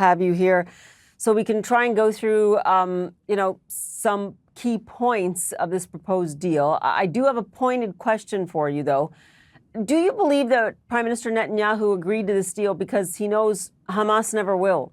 have you here so we can try and go through, some key points of this proposed deal. I do have a pointed question for you, though. Do you believe that Prime Minister Netanyahu agreed to this deal because he knows Hamas never will?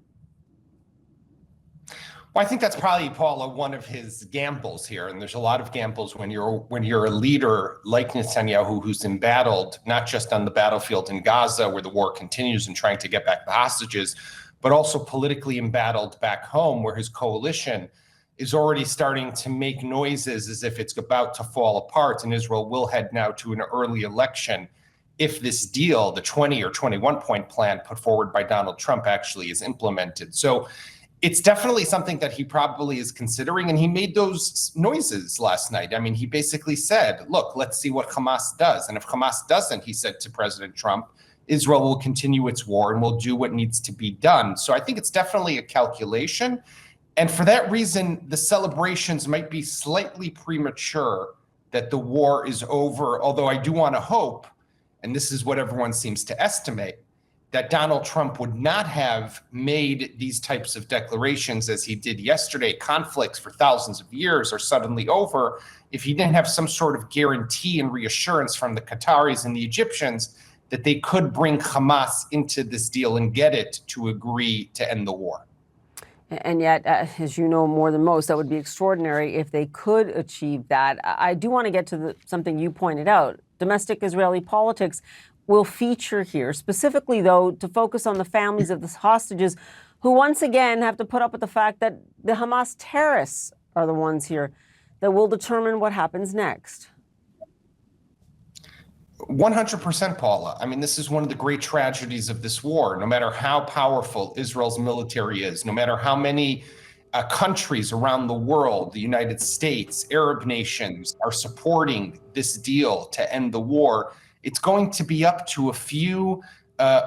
Well, I think that's probably, Paula, one of his gambles here. And there's a lot of gambles when you're a leader like Netanyahu, who's embattled, not just on the battlefield in Gaza, where the war continues and trying to get back the hostages, but also politically embattled back home, where his coalition is already starting to make noises as if it's about to fall apart. And Israel will head now to an early election if this deal, the 20 or 21-point plan put forward by Donald Trump, actually is implemented. So it's definitely something that he probably is considering, and he made those noises last night. I mean, he basically said, look, let's see what Hamas does. And if Hamas doesn't, he said to President Trump, Israel will continue its war and will do what needs to be done. So I think it's definitely a calculation. And for that reason, the celebrations might be slightly premature that the war is over, although I do want to hope, and this is what everyone seems to estimate, that Donald Trump would not have made these types of declarations as he did yesterday. Conflicts for thousands of years are suddenly over if he didn't have some sort of guarantee and reassurance from the Qataris and the Egyptians that they could bring Hamas into this deal and get it to agree to end the war. And yet, as you know more than most, that would be extraordinary if they could achieve that. I do want to get to something you pointed out. Domestic Israeli politics will feature here, specifically, though, to focus on the families of the hostages who once again have to put up with the fact that the Hamas terrorists are the ones here that will determine what happens next. 100%, Paula. I mean, this is one of the great tragedies of this war. No matter how powerful Israel's military is, no matter how many countries around the world, the United States, Arab nations are supporting this deal to end the war, it's going to be up to a few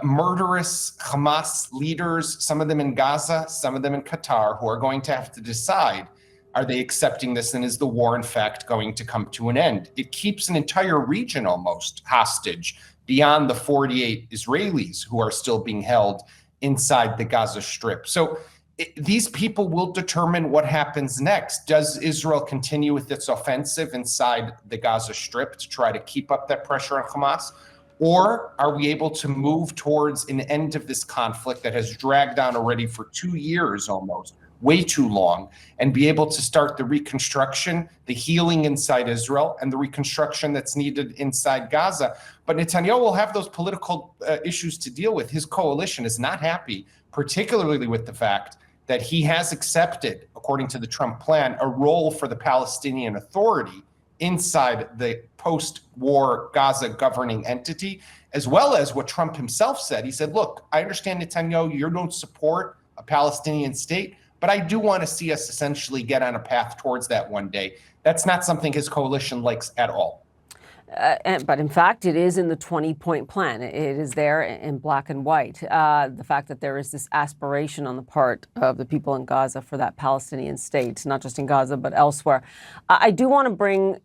murderous Hamas leaders, some of them in Gaza, some of them in Qatar, who are going to have to decide, are they accepting this, and is the war, in fact, going to come to an end? It keeps an entire region almost hostage beyond the 48 Israelis who are still being held inside the Gaza Strip. So these people will determine what happens next. Does Israel continue with its offensive inside the Gaza Strip to try to keep up that pressure on Hamas? Or are we able to move towards an end of this conflict that has dragged on already for 2 years almost, way too long, and be able to start the reconstruction, the healing inside Israel, and the reconstruction that's needed inside Gaza? But Netanyahu will have those political issues to deal with. His coalition is not happy, particularly with the fact that he has accepted, according to the Trump plan, a role for the Palestinian Authority inside the post-war Gaza governing entity, as well as what Trump himself said. He said, look, I understand, Netanyahu, you don't support a Palestinian state, but I do want to see us essentially get on a path towards that one day. That's not something his coalition likes at all. But in fact, it is in the 20-point plan. It is there in black and white. The fact that there is this aspiration on the part of the people in Gaza for that Palestinian state, not just in Gaza, but elsewhere. I do want to bring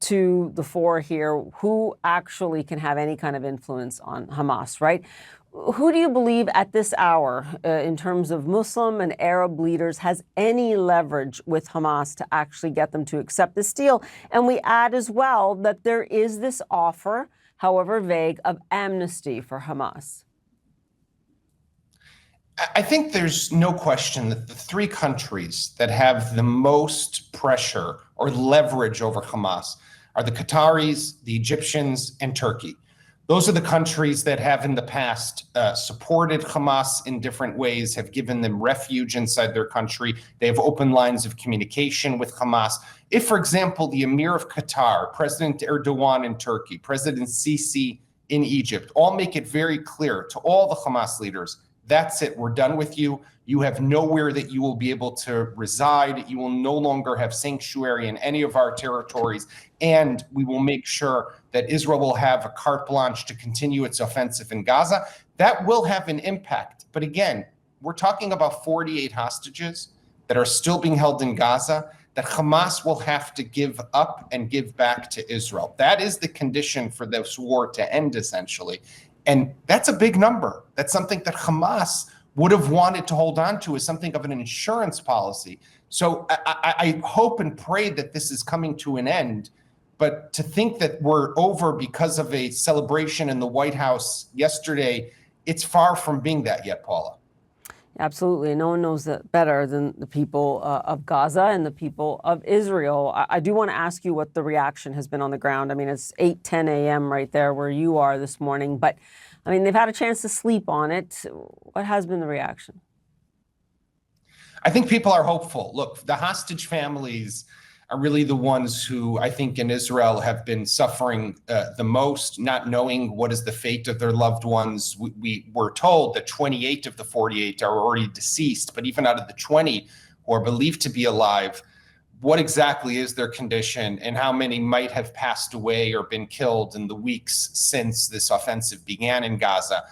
to the fore here who actually can have any kind of influence on Hamas, right? Who do you believe at this hour, in terms of Muslim and Arab leaders, has any leverage with Hamas to actually get them to accept this deal? And we add as well that there is this offer, however vague, of amnesty for Hamas. I think there's no question that the three countries that have the most pressure or leverage over Hamas are the Qataris, the Egyptians, and Turkey. Those are the countries that have in the past supported Hamas in different ways, have given them refuge inside their country. They have open lines of communication with Hamas. If, for example, the Emir of Qatar, President Erdogan in Turkey, President Sisi in Egypt, all make it very clear to all the Hamas leaders, that's it, we're done with you. You have nowhere that you will be able to reside. You will no longer have sanctuary in any of our territories. And we will make sure that Israel will have a carte blanche to continue its offensive in Gaza. That will have an impact. But again, we're talking about 48 hostages that are still being held in Gaza that Hamas will have to give up and give back to Israel. That is the condition for this war to end, essentially. And that's a big number. That's something that Hamas would have wanted to hold on to as something of an insurance policy. So I hope and pray that this is coming to an end. But to think that we're over because of a celebration in the White House yesterday, it's far from being that yet, Paula. Absolutely. No one knows that better than the people of Gaza and the people of Israel. I do want to ask you what the reaction has been on the ground. I mean, it's 8:10 a.m. right there where you are this morning. But, I mean, they've had a chance to sleep on it. What has been the reaction? I think people are hopeful. Look, the hostage families are really the ones who I think in Israel have been suffering the most, not knowing what is the fate of their loved ones. We were told that 28 of the 48 are already deceased, but even out of the 20 who are believed to be alive, what exactly is their condition and how many might have passed away or been killed in the weeks since this offensive began in Gaza?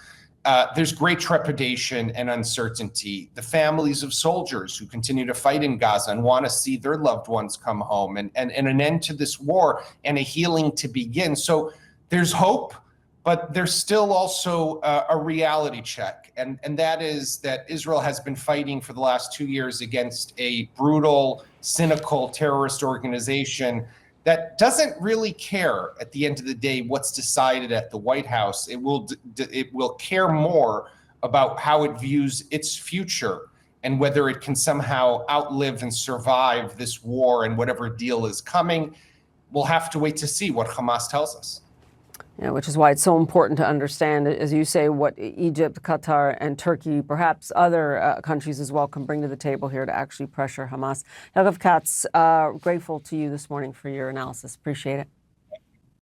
There's great trepidation and uncertainty. The families of soldiers who continue to fight in Gaza and want to see their loved ones come home and an end to this war and a healing to begin. So there's hope, but there's still also a reality check. And that is that Israel has been fighting for the last 2 years against a brutal, cynical terrorist organization that doesn't really care at the end of the day what's decided at the White House. It will care more about how it views its future and whether it can somehow outlive and survive this war and whatever deal is coming. We'll have to wait to see what Hamas tells us. Yeah, which is why it's so important to understand, as you say, what Egypt, Qatar, and Turkey, perhaps other countries as well, can bring to the table here to actually pressure Hamas. Yaakov Katz, grateful to you this morning for your analysis. Appreciate it.